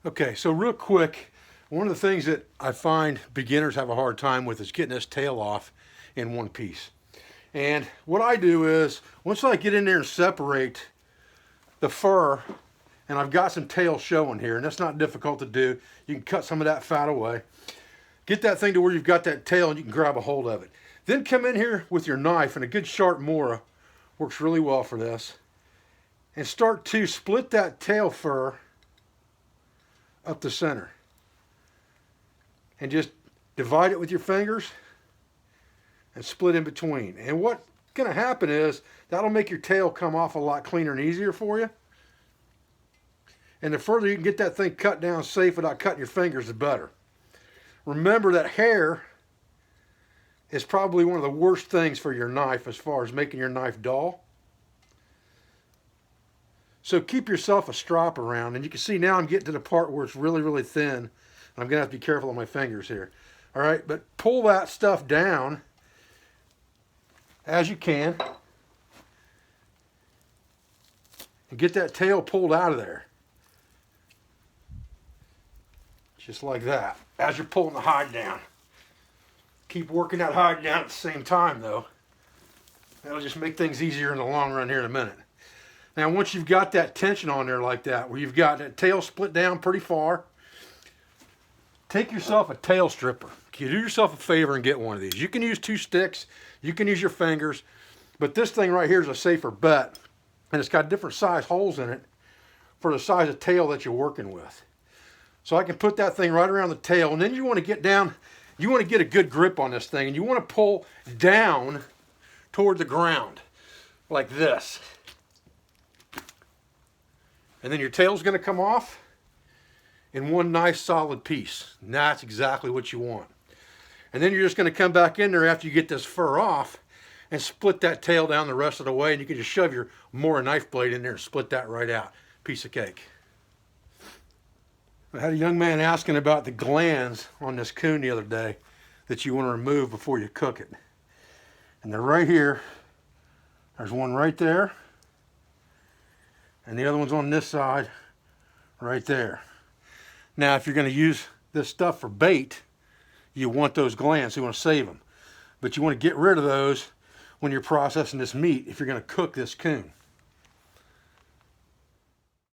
Okay, so real quick, one of the things that I find beginners have a hard time with is getting this tail off in one piece. And what I do is, once I get in there and separate the fur, and I've got some tail showing here, and that's not difficult to do. You can cut some of that fat away. Get that thing to where you've got that tail and you can grab a hold of it. Then come in here with your knife, and a good sharp Mora works really well for this. And start to split that tail fur up the center. And just divide it with your fingers and split in between. And what's going to happen is that'll make your tail come off a lot cleaner and easier for you. And the further you can get that thing cut down safe without cutting your fingers, the better. Remember that hair is probably one of the worst things for your knife as far as making your knife dull. So keep yourself a strop around, and you can see now I'm getting to the part where it's really, really thin. I'm going to have to be careful on my fingers here. All right, but pull that stuff down as you can and get that tail pulled out of there. Just like that, as you're pulling the hide down. Keep working that hide down at the same time though. That'll just make things easier in the long run here in a minute. Now once you've got that tension on there like that, where you've got that tail split down pretty far, take yourself a tail stripper. You do yourself a favor and get one of these. You can use 2 sticks, you can use your fingers, but this thing right here is a safer bet. And it's got different size holes in it for the size of tail that you're working with. So I can put that thing right around the tail, and then you want to get down, you want to get a good grip on this thing, and you want to pull down toward the ground like this. And then your tail's going to come off in one nice solid piece. And that's exactly what you want. And then you're just going to come back in there after you get this fur off and split that tail down the rest of the way, and you can just shove your Mora knife blade in there and split that right out. Piece of cake. I had a young man asking about the glands on this coon the other day that you want to remove before you cook it. And they're right here. There's one right there. And the other one's on this side right there. Now if you're going to use this stuff for bait, you want those glands, so you want to save them. But you want to get rid of those when you're processing this meat if you're going to cook this coon.